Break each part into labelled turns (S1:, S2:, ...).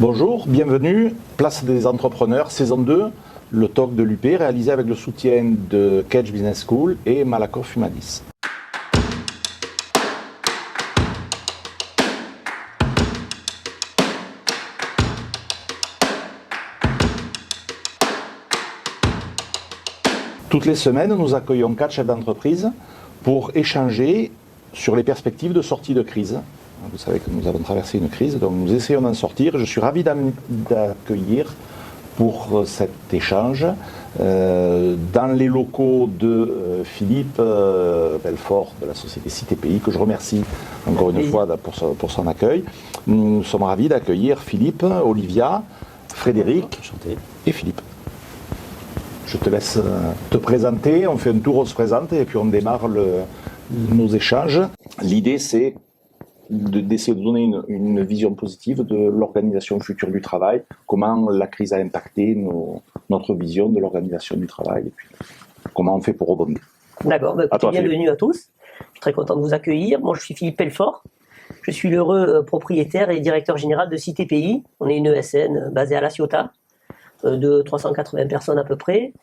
S1: Bonjour, bienvenue, Place des entrepreneurs, saison 2, le talk de l'UP réalisé avec le soutien de Kedge Business School et Malakoff Humanis. Toutes les semaines, nous accueillons 4 chefs d'entreprise pour échanger sur les perspectives de sortie de crise. Vous savez que nous avons traversé une crise, donc nous essayons d'en sortir. Je suis ravi d'accueillir pour cet échange dans les locaux de Philippe Belfort de la société CTPI, que je remercie encore une fois pour son accueil. Nous sommes ravis d'accueillir Philippe, Olivia, Frédéric et Philippe. Je te laisse te présenter, on fait un tour, on se présente et puis on démarre nos échanges. L'idée c'est d'essayer de donner une vision positive de l'organisation future du travail, comment la crise a impacté notre vision de l'organisation du travail et puis comment on fait pour rebondir.
S2: D'accord, bienvenue à tous. Je suis très content de vous accueillir. Moi je suis Philippe Belfort, je suis l'heureux propriétaire et directeur général de CTPI. On est une ESN basée à La Ciotat, de 380 personnes à peu près,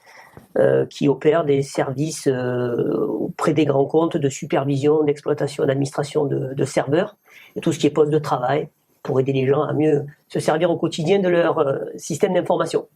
S2: qui opèrent des services auprès des grands comptes de supervision, d'exploitation, d'administration de serveurs, et tout ce qui est poste de travail, pour aider les gens à mieux se servir au quotidien de leur système d'information.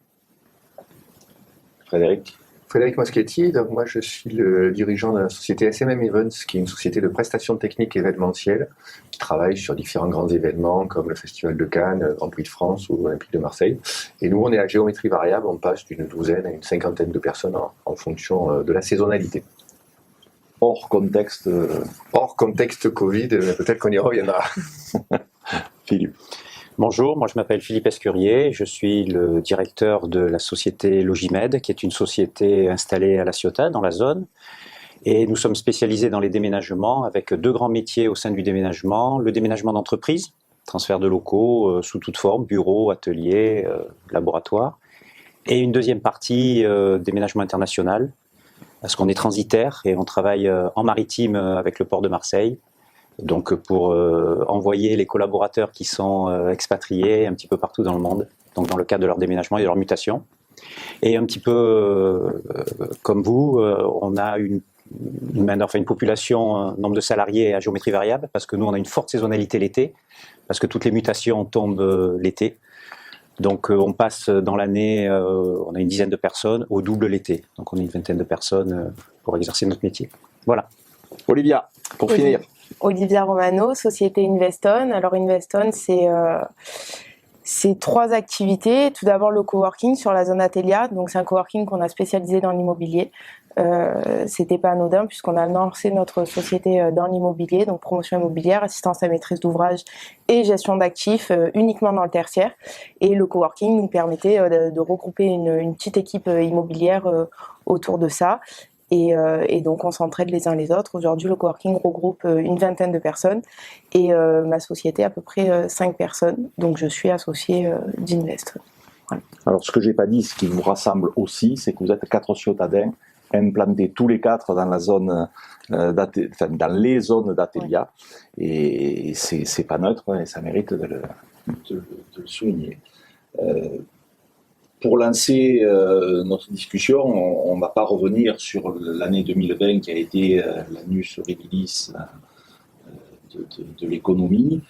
S3: Frédéric Moschetti, donc moi je suis le dirigeant de la société SMM Events, qui est une société de prestations techniques événementielles, qui travaille sur différents grands événements comme le Festival de Cannes, le Grand Prix de France ou l'Olympique de Marseille. Et nous on est à géométrie variable, on passe d'une douzaine à une cinquantaine de personnes en fonction de la saisonnalité.
S1: Hors contexte
S3: Covid, mais peut-être qu'on y reviendra.
S1: Philippe.
S4: Bonjour, moi je m'appelle Philippe Escurier, je suis le directeur de la société Logimed, qui est une société installée à La Ciotat, dans la zone. Et nous sommes spécialisés dans les déménagements, avec 2 grands métiers au sein du déménagement. Le déménagement d'entreprise, transfert de locaux sous toute forme, bureaux, ateliers, laboratoires. Et une deuxième partie, déménagement international, parce qu'on est transitaire et on travaille en maritime avec le port de Marseille. Donc pour envoyer les collaborateurs qui sont expatriés un petit peu partout dans le monde, donc dans le cadre de leur déménagement et de leur mutation. Et un petit peu comme vous, on a une population, nombre de salariés à géométrie variable, parce que nous on a une forte saisonnalité l'été, parce que toutes les mutations tombent l'été. Donc on passe dans l'année, on a une dizaine de personnes, au double l'été. Donc on a une vingtaine de personnes pour exercer notre métier. Voilà.
S1: Olivia, pour finir.
S5: Olivia Romano, société Investon. Alors Investon, c'est 3 activités. Tout d'abord le coworking sur la zone Atelia. Donc c'est un coworking qu'on a spécialisé dans l'immobilier. C'était pas anodin puisqu'on a lancé notre société dans l'immobilier, donc promotion immobilière, assistance à maîtrise d'ouvrage et gestion d'actifs uniquement dans le tertiaire. Et le coworking nous permettait de regrouper une petite équipe immobilière autour de ça. Et donc on s'entraide les uns les autres. Aujourd'hui le coworking regroupe une vingtaine de personnes et ma société à peu près 5 personnes. Donc je suis associée d'Invest. Voilà.
S1: Alors ce que j'ai pas dit, ce qui vous rassemble aussi, c'est que vous êtes 4 ciotadins implantés tous les 4 dans la zone, dans les zones d'Atelia. Ouais. Et c'est pas neutre et ça mérite de le souligner. Pour lancer notre discussion, on ne va pas revenir sur l'année 2020 qui a été l'annus horribilis de l'économie.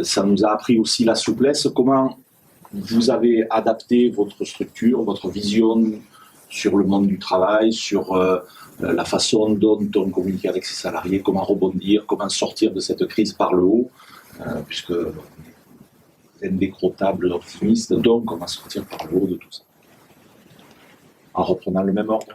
S1: Ça nous a appris aussi la souplesse. Comment vous avez adapté votre structure, votre vision sur le monde du travail, sur la façon dont on communique avec ses salariés, comment rebondir, comment sortir de cette crise par le haut, puisque indécrottable optimiste, donc on va sortir par le haut de tout ça. En reprenant le même ordre.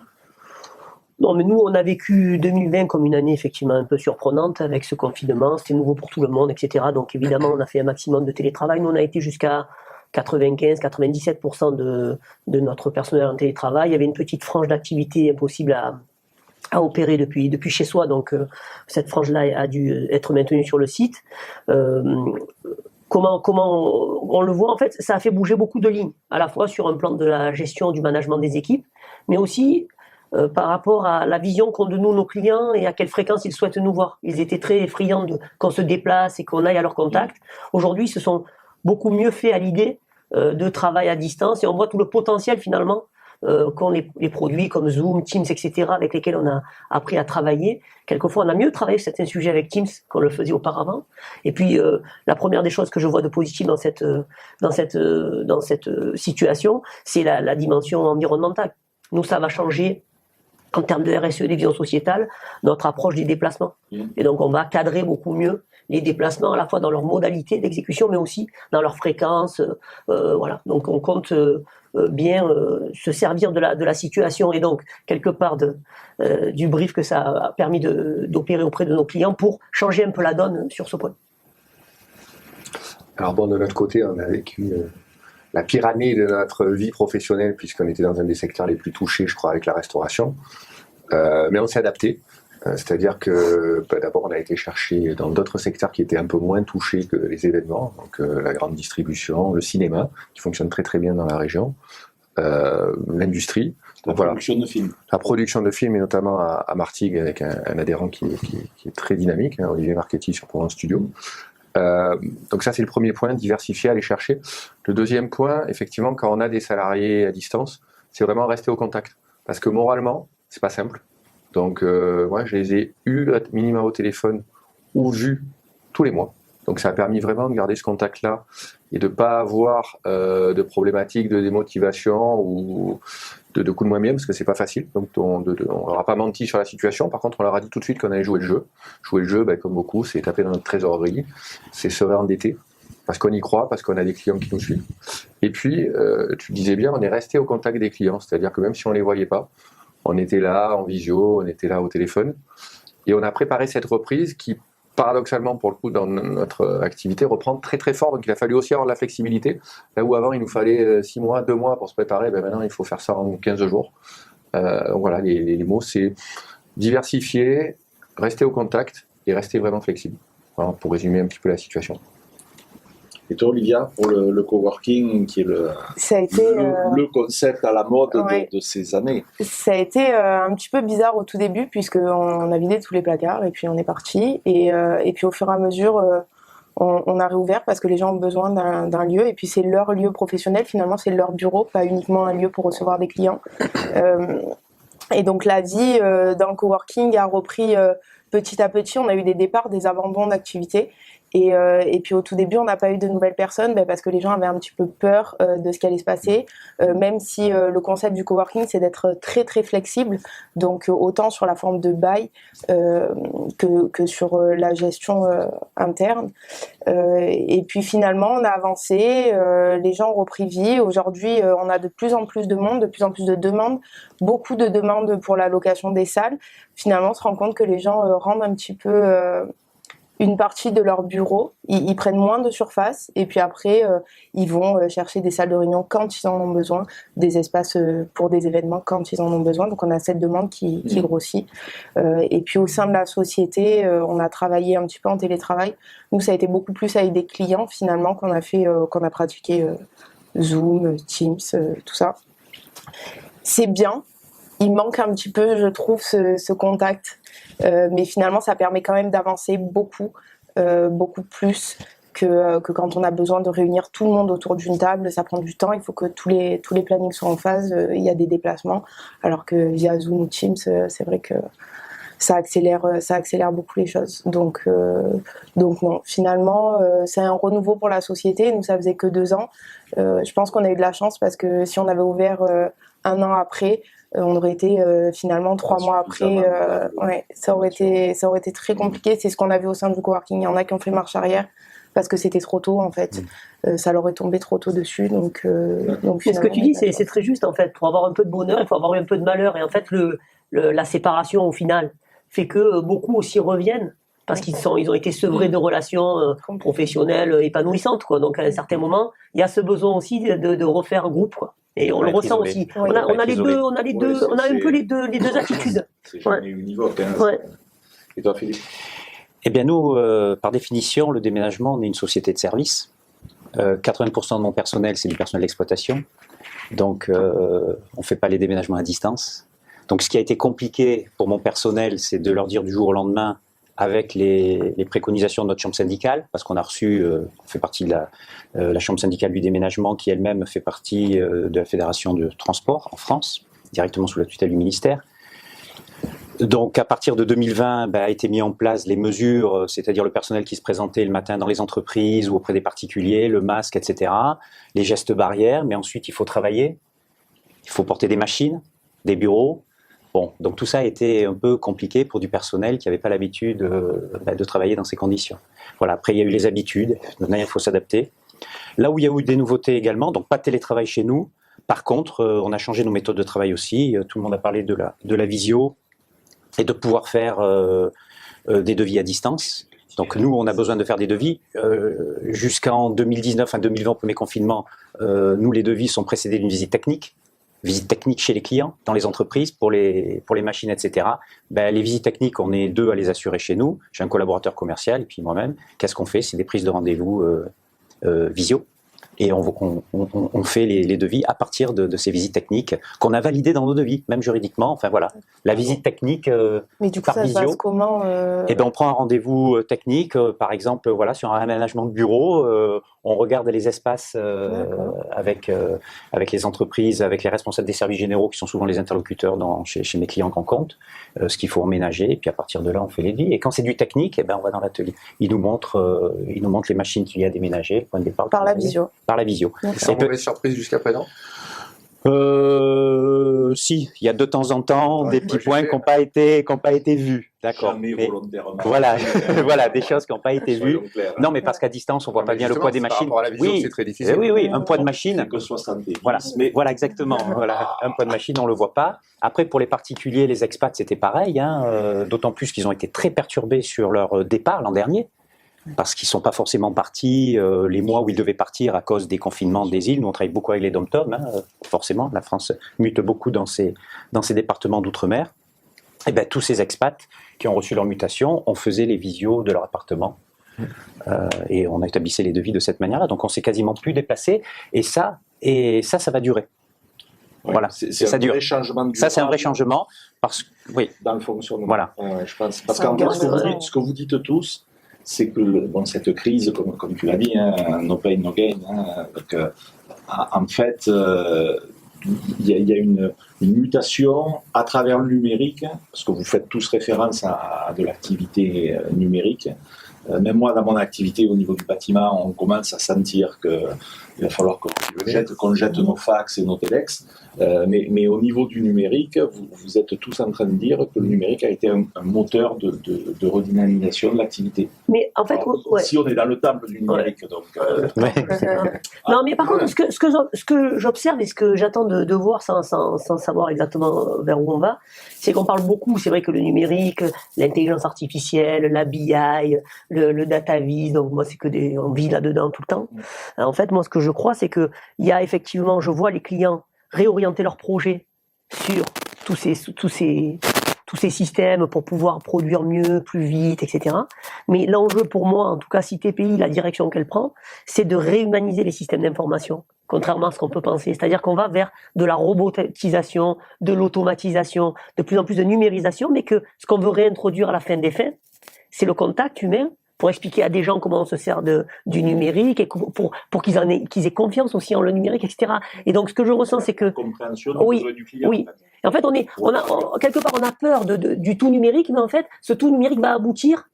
S2: Non, mais nous, on a vécu 2020 comme une année effectivement un peu surprenante avec ce confinement, c'était nouveau pour tout le monde, etc. Donc évidemment, on a fait un maximum de télétravail. Nous, on a été jusqu'à 95-97% de notre personnel en télétravail. Il y avait une petite frange d'activité impossible à opérer depuis chez soi, donc cette frange-là a dû être maintenue sur le site. Comment on le voit, en fait, ça a fait bouger beaucoup de lignes, à la fois sur un plan de la gestion du management des équipes, mais aussi par rapport à la vision qu'ont de nous nos clients et à quelle fréquence ils souhaitent nous voir. Ils étaient très friands qu'on se déplace et qu'on aille à leur contact. Aujourd'hui, ce sont beaucoup mieux fait à l'idée de travail à distance et on voit tout le potentiel finalement qu'ont les produits comme Zoom, Teams, etc., avec lesquels on a appris à travailler. Quelquefois, on a mieux travaillé certains sujets avec Teams qu'on le faisait auparavant. Et puis, la première des choses que je vois de positif dans cette situation, c'est la dimension environnementale. Nous, ça va changer en termes de RSE, des visions sociétales, notre approche des déplacements. Et donc, on va cadrer beaucoup mieux les déplacements, à la fois dans leur modalité d'exécution, mais aussi dans leur fréquence. Voilà. Donc, on compte bien se servir de la situation et donc, quelque part, du brief que ça a permis d'opérer auprès de nos clients pour changer un peu la donne sur ce point.
S3: Alors bon, de notre côté, on a vécu la pire année de notre vie professionnelle puisqu'on était dans un des secteurs les plus touchés, je crois, avec la restauration. Mais on s'est adapté. C'est-à-dire que d'abord, on a été chercher dans d'autres secteurs qui étaient un peu moins touchés que les événements, donc la grande distribution, le cinéma, qui fonctionne très très bien dans la région, l'industrie.
S1: La production de films.
S3: La production de films, et notamment à Martigues, avec un adhérent qui est très dynamique, Olivier Marchetti sur Provence Studio. Donc ça, c'est le premier point, diversifier, aller chercher. Le deuxième point, effectivement, quand on a des salariés à distance, c'est vraiment rester au contact. Parce que moralement, c'est pas simple. Donc moi, je les ai eus minima au téléphone ou vus tous les mois. Donc ça a permis vraiment de garder ce contact-là et de ne pas avoir de problématiques de démotivation ou de coups de moins bien, parce que c'est pas facile. Donc on leur a pas menti sur la situation. Par contre, on leur a dit tout de suite qu'on allait jouer le jeu. Jouer le jeu, comme beaucoup, c'est taper dans notre trésorerie, c'est se réendetter, parce qu'on y croit, parce qu'on a des clients qui nous suivent. Et puis, tu disais bien, on est resté au contact des clients, c'est-à-dire que même si on les voyait pas, on était là en visio, on était là au téléphone, et on a préparé cette reprise qui, paradoxalement, pour le coup, dans notre activité, reprend très très fort. Donc il a fallu aussi avoir de la flexibilité. Là où avant, il nous fallait 6 mois, 2 mois pour se préparer, maintenant, il faut faire ça en 15 jours. Donc voilà, les mots, c'est diversifier, rester au contact et rester vraiment flexible. Voilà, pour résumer un petit peu la situation.
S1: Et toi, Olivia, pour le coworking, qui est le concept à la mode de ces années.
S5: Ça a été un petit peu bizarre au tout début, puisqu'on a vidé tous les placards et puis on est parti. Et puis au fur et à mesure, on a réouvert parce que les gens ont besoin d'un lieu. Et puis c'est leur lieu professionnel, finalement, c'est leur bureau, pas uniquement un lieu pour recevoir des clients. Et donc la vie dans le coworking a repris petit à petit. On a eu des départs, des abandons d'activités. Et puis au tout début, on n'a pas eu de nouvelles personnes parce que les gens avaient un petit peu peur de ce qui allait se passer, même si le concept du coworking, c'est d'être très très flexible, donc autant sur la forme de bail que sur la gestion interne. Et puis finalement, on a avancé, les gens ont repris vie. Aujourd'hui, on a de plus en plus de monde, de plus en plus de demandes, beaucoup de demandes pour la location des salles. Finalement, on se rend compte que les gens rendent un petit peu une partie de leur bureau, ils prennent moins de surface et puis après ils vont chercher des salles de réunion quand ils en ont besoin, des espaces pour des événements quand ils en ont besoin. Donc on a cette demande qui grossit. Et puis au sein de la société, on a travaillé un petit peu en télétravail. Nous, ça a été beaucoup plus avec des clients finalement qu'on a pratiqué Zoom, Teams, tout ça. C'est bien. Il manque un petit peu, je trouve, ce contact. Mais finalement, ça permet quand même d'avancer beaucoup plus que quand on a besoin de réunir tout le monde autour d'une table. Ça prend du temps, il faut que tous les plannings soient en phase, il y a des déplacements, alors que via Zoom ou Teams, c'est vrai que ça accélère beaucoup les choses. Donc non, finalement, c'est un renouveau pour la société. Nous, ça faisait que 2 ans. Je pense qu'on a eu de la chance parce que si on avait ouvert 1 an après, on aurait été finalement 3 mois après. Ça aurait été très compliqué. C'est ce qu'on avait au sein du coworking. Il y en a qui ont fait marche arrière parce que c'était trop tôt en fait. Ça leur est tombé trop tôt dessus. Donc
S2: ce que tu dis, c'est très juste en fait. Pour avoir un peu de bonheur, il faut avoir un peu de malheur. Et en fait, la séparation au final fait que beaucoup aussi reviennent parce qu'ils ont été sevrés de relations professionnelles épanouissantes, quoi. Donc à un certain moment, il y a ce besoin aussi de refaire groupe, quoi. Et on le ressent aussi. On a les deux, on a un peu les deux attitudes.
S1: C'est jamais univoque. Hein. Et toi, Philippe?
S4: Eh bien nous, par définition, le déménagement, on est une société de service. 80% de mon personnel, c'est du personnel d'exploitation. Donc on ne fait pas les déménagements à distance. Donc ce qui a été compliqué pour mon personnel, c'est de leur dire du jour au lendemain, avec les préconisations de notre chambre syndicale, parce qu'on a reçu, on fait partie de la chambre syndicale du déménagement, qui elle-même fait partie de la Fédération de transport en France, directement sous la tutelle du ministère. Donc à partir de 2020, a été mis en place les mesures, c'est-à-dire le personnel qui se présentait le matin dans les entreprises ou auprès des particuliers, le masque, etc., les gestes barrières, mais ensuite il faut travailler, il faut porter des machines, des bureaux. Bon, donc tout ça a été un peu compliqué pour du personnel qui n'avait pas l'habitude de travailler dans ces conditions. Voilà, après il y a eu les habitudes, maintenant il faut s'adapter. Là où il y a eu des nouveautés également, donc pas de télétravail chez nous, par contre on a changé nos méthodes de travail aussi, tout le monde a parlé de la visio, et de pouvoir faire des devis à distance. Donc nous, on a besoin de faire des devis. Jusqu'en 2019, 2020, au premier confinement, nous, les devis sont précédés d'une visite technique chez les clients, dans les entreprises, pour les machines, etc. Les visites techniques, on est 2 à les assurer chez nous. J'ai un collaborateur commercial, et puis moi-même. Qu'est-ce qu'on fait? C'est des prises de rendez-vous visio. Et on fait les devis à partir de ces visites techniques qu'on a validées dans nos devis, même juridiquement. Enfin voilà, la visite technique
S5: Mais du coup,
S4: par
S5: ça se
S4: visio.
S5: passe comment
S4: On prend un rendez-vous technique, par exemple, voilà, sur un aménagement de bureau. On regarde les espaces avec les entreprises, avec les responsables des services généraux qui sont souvent les interlocuteurs chez mes clients qu'on compte, ce qu'il faut emménager. Et puis à partir de là, on fait les devis. Et quand c'est du technique, on va dans l'atelier. Ils nous montrent les machines qu'il y a à déménager, le point de départ.
S5: Par la visio.
S4: Par la visio.
S3: C'est une mauvaise surprise jusqu'à présent?
S4: Si, il y a de temps en temps des petits points qui n'ont pas été vus. D'accord.
S1: Jamais
S4: Mais
S1: volontairement.
S4: voilà, voilà, des choses qui n'ont pas été vues.
S1: Clairs.
S4: Non, mais parce qu'à distance, on voit pas bien le poids des machines.
S3: Par rapport à la visio, c'est très difficile.
S4: Oui, un poids de machine.
S1: C'est que 70.
S4: Voilà, voilà, exactement. Voilà, un poids de machine, on le voit pas. Après, pour les particuliers, les expats, c'était pareil. D'autant plus qu'ils ont été très perturbés sur leur départ l'an dernier, parce qu'ils ne sont pas forcément partis les mois où ils devaient partir à cause des confinements des îles. Nous, on travaille beaucoup avec les dom-toms, forcément. La France mute beaucoup dans ses départements d'outre-mer. Et tous ces expats qui ont reçu leur mutation, on faisait les visios de leur appartement. Et on établissait les devis de cette manière-là. Donc, on s'est quasiment plus déplacé. Et ça va durer.
S1: Ouais,
S4: voilà,
S1: c'est un vrai changement.
S4: Ça, c'est un vrai changement. Parce que, oui.
S1: Dans le fonctionnement.
S4: Voilà.
S1: Je pense. Parce qu'en fait, ce que vous dites tous, c'est que cette crise, comme tu l'as dit, no pain, no gain. Donc, en fait, il y a une mutation à travers le numérique, parce que vous faites tous référence à de l'activité numérique. Même moi, dans mon activité au niveau du bâtiment, on commence à sentir qu'il va falloir qu'on jette nos fax et nos téléx. Mais au niveau du numérique, vous êtes tous en train de dire que le numérique a été un moteur de redynamisation de l'activité.
S2: Mais en fait,
S1: si on est dans le temple du numérique, donc.
S2: Non, mais par contre, ce que j'observe et ce que j'attends de voir sans savoir exactement vers où on va, c'est qu'on parle beaucoup. C'est vrai que le numérique, l'intelligence artificielle, la BI, le data vis, donc moi c'est que on vit là-dedans tout le temps. En fait, moi ce que je crois, c'est que il y a effectivement, je vois les clients réorienter leurs projets sur tous ces systèmes pour pouvoir produire mieux, plus vite, etc. Mais l'enjeu pour moi, en tout cas si TPI, la direction qu'elle prend, c'est de réhumaniser les systèmes d'information, contrairement à ce qu'on peut penser. C'est-à-dire qu'on va vers de la robotisation, de l'automatisation, de plus en plus de numérisation, mais que ce qu'on veut réintroduire à la fin des fins, c'est le contact humain, pour expliquer à des gens comment on se sert du numérique et pour qu'ils aient confiance aussi en le numérique, etc. Et donc ce que je ressens, c'est que
S1: compréhension du client.
S2: Oui. En fait, quelque part on a peur du tout numérique, mais en fait, ce tout numérique va aboutir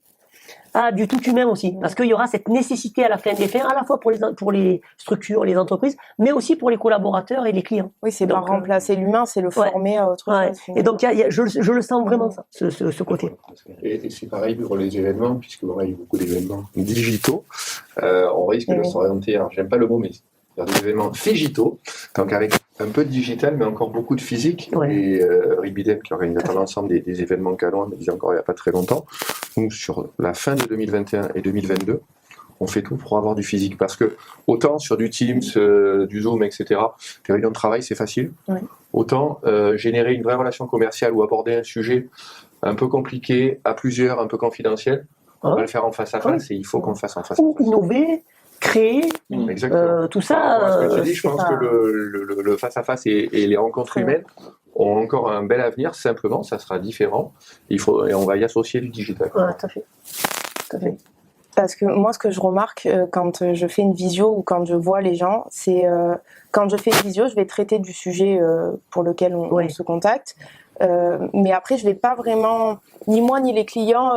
S2: à du tout humain aussi, parce qu'il y aura cette nécessité à la fin des fins, à la fois pour les structures, les entreprises, mais aussi pour les collaborateurs et les clients.
S5: Oui, c'est pas remplacer l'humain, c'est le former à autre chose.
S2: Et donc, je le sens vraiment ça, ce côté.
S3: Et c'est pareil pour les événements, puisque il y a eu beaucoup d'événements digitaux. On risque de s'orienter, alors j'aime pas le mot, mais vers des événements figitaux, donc avec un peu de digital, mais encore beaucoup de physique.
S2: Ouais.
S3: Et Ribidem, qui organise l'ensemble des événements Calon, me disait encore il n'y a pas très longtemps, nous, sur la fin de 2021 et 2022, on fait tout pour avoir du physique. Parce que, autant sur du Teams, du Zoom, etc., les réunions de travail, c'est facile. Ouais. Autant générer une vraie relation commerciale ou aborder un sujet un peu compliqué, à plusieurs, un peu confidentiel, on va le faire en face à face et il faut qu'on le fasse en face à face.
S2: Ou innover, créer, tout ça.
S3: Je pense que le face à face et les rencontres humaines ont encore un bel avenir. Simplement, ça sera différent. Et on va y associer du digital.
S2: Ouais, tout à fait. Tout à fait.
S5: Parce que moi, ce que je remarque quand je fais une visio ou quand je vois les gens, c'est quand je fais une visio, je vais traiter du sujet pour lequel on se contacte. Mais après, je vais pas vraiment, ni moi ni les clients,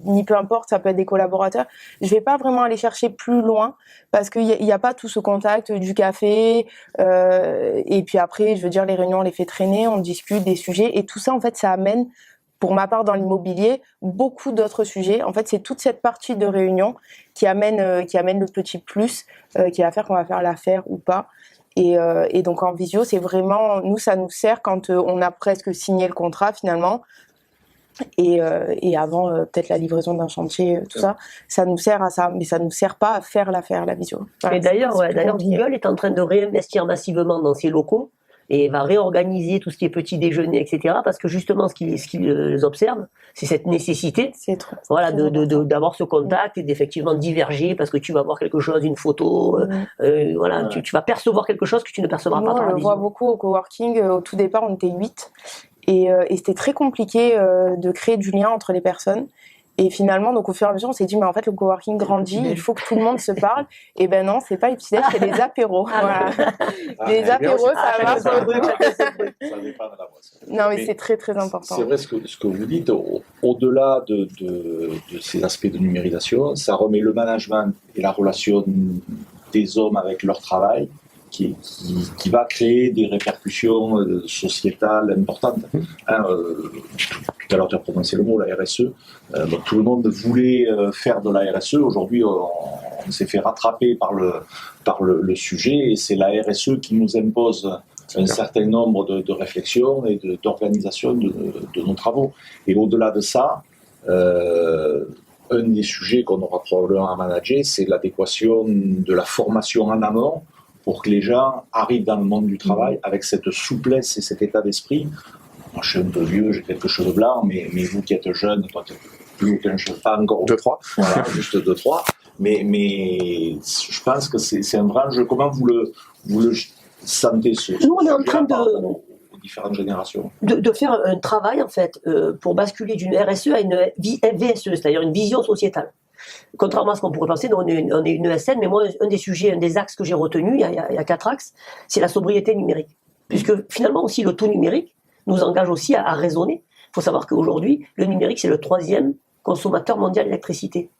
S5: ni peu importe, ça peut être des collaborateurs, je vais pas vraiment aller chercher plus loin parce qu'il y a pas tout ce contact du café. Et puis après, je veux dire, les réunions, on les fait traîner, on discute des sujets et tout ça, en fait, ça amène, pour ma part dans l'immobilier, beaucoup d'autres sujets. En fait, c'est toute cette partie de réunion qui amène le petit plus, qui va faire qu'on va faire l'affaire ou pas. Et donc en visio, c'est vraiment, nous, ça nous sert quand on a presque signé le contrat finalement. Et avant peut-être la livraison d'un chantier, tout ça, ça nous sert à ça, mais ça nous sert pas à faire l'affaire, la visio. Voilà,
S2: et d'ailleurs, Google est en train de réinvestir massivement dans ses locaux et va réorganiser tout ce qui est petit déjeuner, etc. Parce que justement, ce qu'ils observent, c'est cette nécessité, d'avoir ce contact et d'effectivement diverger parce que tu vas voir quelque chose, une photo, tu vas percevoir quelque chose que tu ne percevras pas.
S5: On le voit beaucoup au coworking. Au tout départ, on était 8 et c'était très compliqué de créer du lien entre les personnes. Et finalement, donc au fur et à mesure, on s'est dit, mais en fait, le coworking grandit, il faut que tout le monde se parle. Et ben non, c'est pas les petits-déj, c'est les apéros. Voilà. Les apéros, ça marche.
S1: Ça dépend de la boîte.
S5: Non, mais c'est très, très important.
S1: C'est vrai ce que vous dites, au-delà de ces aspects de numérisation, ça remet le management et la relation des hommes avec leur travail qui va créer des répercussions sociétales importantes. Tout à l'heure, tu as prononcé le mot, la RSE. Donc, tout le monde voulait faire de la RSE. Aujourd'hui, on s'est fait rattraper par le sujet et c'est la RSE qui nous impose un certain nombre de réflexions et d'organisation de nos travaux. Et au-delà de ça, un des sujets qu'on aura probablement à manager, c'est l'adéquation de la formation en amont pour que les gens arrivent dans le monde du travail avec cette souplesse et cet état d'esprit. Moi, je suis un peu vieux, j'ai quelques cheveux blancs, mais vous qui êtes jeune, toi, tu n'es plus aucun cheveu, pas encore.
S3: 2-3.
S1: Voilà, juste 2-3. Mais je pense que c'est un vrai enjeu. Comment vous le sentez
S2: Nous, on est en train
S1: aux différentes générations
S2: de faire un travail, en fait, pour basculer d'une RSE à une VSE, c'est-à-dire une vision sociétale. Contrairement à ce qu'on pourrait penser, nous, on est une ESN, mais moi, un des axes que j'ai retenu, il y a 4 axes, c'est la sobriété numérique. Puisque finalement aussi le taux numérique nous engage aussi à raisonner. Il faut savoir qu'aujourd'hui, le numérique, c'est le 3e consommateur mondial d'électricité.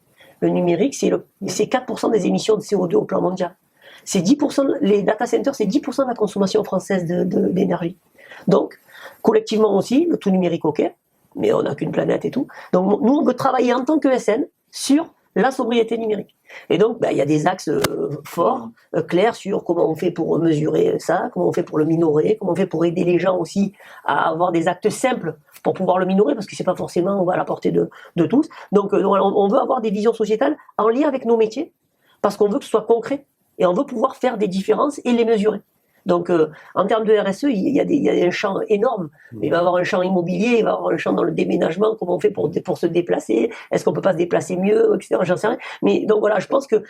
S2: Le numérique, c'est 4% des émissions de CO2 au plan mondial. C'est 10%, les data centers, c'est 10% de la consommation française d'énergie. Donc, collectivement aussi, le taux numérique, ok, mais on n'a qu'une planète et tout. Donc, nous, on veut travailler en tant que ESN sur la sobriété numérique. Et donc, il y a des axes forts, clairs sur comment on fait pour mesurer ça, comment on fait pour le minorer, comment on fait pour aider les gens aussi à avoir des actes simples pour pouvoir le minorer, parce que c'est pas forcément à la portée de tous. Donc, on veut avoir des visions sociétales en lien avec nos métiers, parce qu'on veut que ce soit concret, et on veut pouvoir faire des différences et les mesurer. Donc, en termes de RSE, il y a un champ énorme. Il va y avoir un champ immobilier, il va y avoir un champ dans le déménagement, comment on fait pour se déplacer, est-ce qu'on peut pas se déplacer mieux, etc. J'en sais rien. Mais donc voilà, je pense que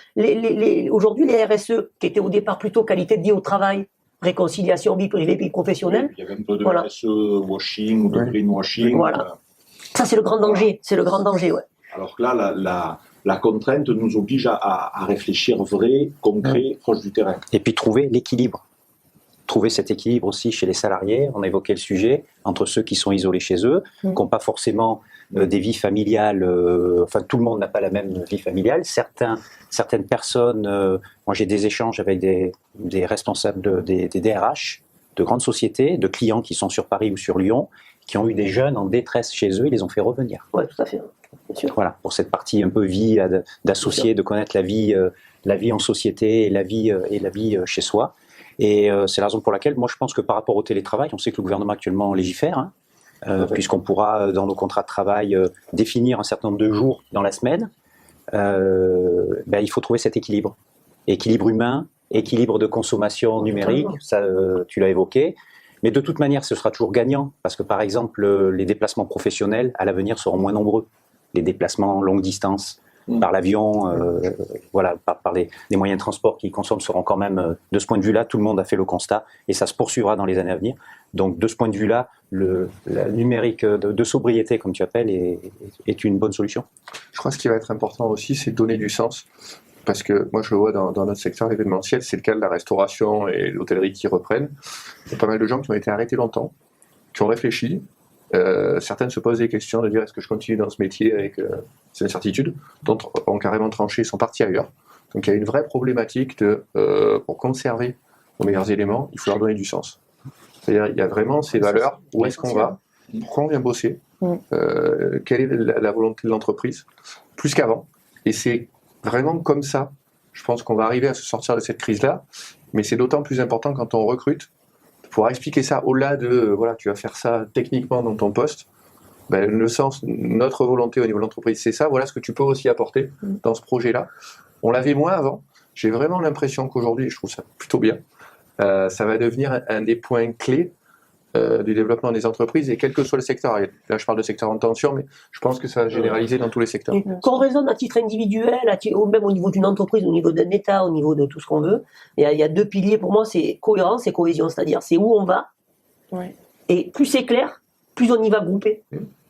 S2: aujourd'hui, les RSE, qui étaient au départ plutôt qualité de vie au travail, réconciliation vie privée, vie professionnelle.
S1: Il y avait un peu de RSE washing ou de greenwashing.
S2: Voilà. Ça, c'est le grand danger. C'est le grand danger, ouais.
S1: Alors que là, la contrainte nous oblige à réfléchir vrai, concret, proche du terrain.
S4: Et puis trouver l'équilibre. Trouver cet équilibre aussi chez les salariés. On a évoqué le sujet, entre ceux qui sont isolés chez eux, qui n'ont pas forcément des vies familiales, enfin tout le monde n'a pas la même vie familiale. Certaines personnes, moi j'ai des échanges avec des responsables des DRH, de grandes sociétés, de clients qui sont sur Paris ou sur Lyon, qui ont eu des jeunes en détresse chez eux, ils les ont fait revenir.
S2: Oui, tout à fait. Bien sûr.
S4: Voilà, pour cette partie un peu vie d'associer, de connaître la vie en société et la vie chez soi. Et c'est la raison pour laquelle, moi je pense que par rapport au télétravail, on sait que le gouvernement actuellement légifère, puisqu'on pourra dans nos contrats de travail définir un certain nombre de jours dans la semaine. Il faut trouver cet équilibre. Équilibre humain, équilibre de consommation numérique, ça tu l'as évoqué. Mais de toute manière, ce sera toujours gagnant, parce que par exemple, les déplacements professionnels à l'avenir seront moins nombreux. Les déplacements longue distance, par l'avion, voilà, par les moyens de transport qui consomment seront quand même, de ce point de vue-là, tout le monde a fait le constat et ça se poursuivra dans les années à venir. Donc de ce point de vue-là, la numérique de sobriété, comme tu appelles, est une bonne solution.
S3: Je crois que ce qui va être important aussi, c'est donner du sens. Parce que moi, je le vois dans notre secteur événementiel, c'est le cas de la restauration et l'hôtellerie qui reprennent. Il y a pas mal de gens qui ont été arrêtés longtemps, qui ont réfléchi. Certaines se posent des questions de dire est-ce que je continue dans ce métier avec ces incertitudes, d'autres ont carrément tranché, sont partis ailleurs. Donc il y a une vraie problématique pour conserver nos meilleurs éléments, il faut leur donner du sens. C'est-à-dire il y a vraiment ces valeurs, où est-ce qu'on va, pourquoi on vient bosser, quelle est la volonté de l'entreprise, plus qu'avant. Et c'est vraiment comme ça, je pense qu'on va arriver à se sortir de cette crise-là, mais c'est d'autant plus important quand on recrute, pour expliquer ça au-delà de, voilà, tu vas faire ça techniquement dans ton poste, ben, le sens, notre volonté au niveau de l'entreprise, c'est ça, voilà ce que tu peux aussi apporter dans ce projet-là. On l'avait moins avant, j'ai vraiment l'impression qu'aujourd'hui, je trouve ça plutôt bien, ça va devenir un des points clés du développement des entreprises, et quel que soit le secteur. Et là, je parle de secteur en tension, mais je pense que ça va généraliser dans tous les secteurs.
S2: Et qu'on raisonne à titre individuel, ou même au niveau d'une entreprise, au niveau d'un État, au niveau de tout ce qu'on veut, il y a deux piliers pour moi, c'est cohérence et cohésion, c'est-à-dire c'est où on va, et plus c'est clair, plus on y va grouper.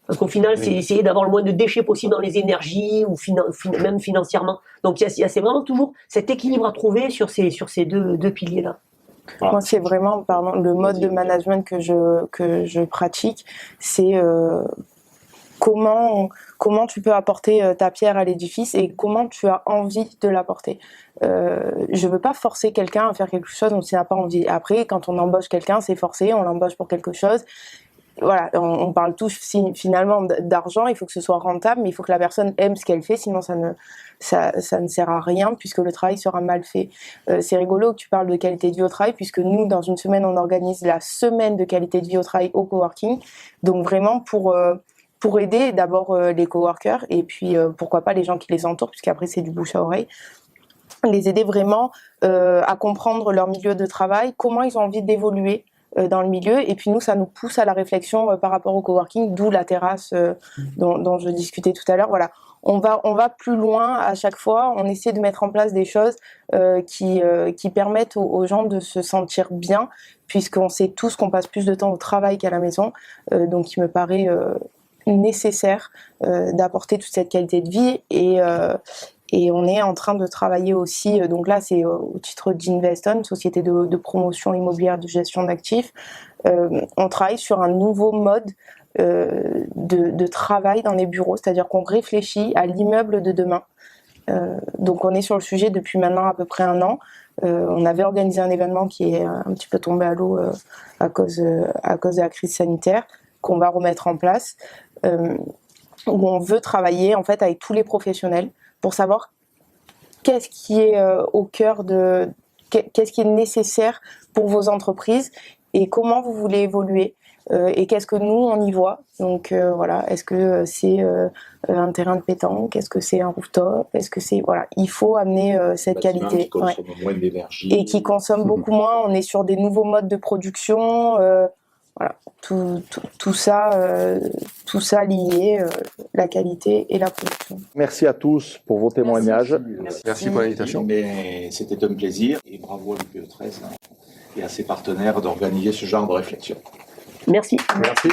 S2: Parce qu'au final, c'est essayer d'avoir le moins de déchets possible dans les énergies, ou même financièrement. Donc c'est vraiment toujours cet équilibre à trouver sur ces deux piliers-là.
S5: Moi, c'est vraiment, le mode de management que je pratique, c'est comment tu peux apporter ta pierre à l'édifice et comment tu as envie de l'apporter. Je veux pas forcer quelqu'un à faire quelque chose dont il n'a pas envie. Après, quand on embauche quelqu'un, c'est forcé, on l'embauche pour quelque chose. Voilà, on parle tous finalement d'argent, il faut que ce soit rentable, mais il faut que la personne aime ce qu'elle fait, sinon ça ne sert à rien puisque le travail sera mal fait. C'est rigolo que tu parles de qualité de vie au travail, puisque nous, dans une semaine, on organise la semaine de qualité de vie au travail au coworking, donc vraiment pour aider d'abord les coworkers et puis pourquoi pas les gens qui les entourent, puisqu'après c'est du bouche à oreille, les aider vraiment à comprendre leur milieu de travail, comment ils ont envie d'évoluer dans le milieu, et puis nous ça nous pousse à la réflexion par rapport au coworking, d'où la terrasse dont je discutais tout à l'heure. Voilà, on va plus loin à chaque fois, on essaie de mettre en place des choses qui permettent aux gens de se sentir bien, puisqu'on sait tous qu'on passe plus de temps au travail qu'à la maison, donc il me paraît nécessaire d'apporter toute cette qualité de vie, et on est en train de travailler aussi, donc là c'est au titre d'Investon, société de promotion immobilière de gestion d'actifs, on travaille sur un nouveau mode de travail dans les bureaux, c'est-à-dire qu'on réfléchit à l'immeuble de demain. Donc on est sur le sujet depuis maintenant à peu près 1 an. On avait organisé un événement qui est un petit peu tombé à l'eau à cause de la crise sanitaire, qu'on va remettre en place, où on veut travailler en fait avec tous les professionnels pour savoir qu'est-ce qui est au cœur qu'est-ce qui est nécessaire pour vos entreprises et comment vous voulez évoluer et qu'est-ce que nous on y voit. Donc voilà, est-ce que c'est un terrain de pétanque, est-ce que c'est un rooftop, est-ce que c'est, voilà, il faut amener cette qualité
S1: qui consomme moins d'énergie
S5: et qui consomme beaucoup moins. On est sur des nouveaux modes de production. Voilà, tout ça lié, la qualité et la production.
S1: Merci à tous pour vos témoignages.
S3: Merci pour l'invitation.
S1: Mais c'était un plaisir et bravo à l'UPE13 et à ses partenaires d'organiser ce genre de réflexion.
S2: Merci.
S1: Merci.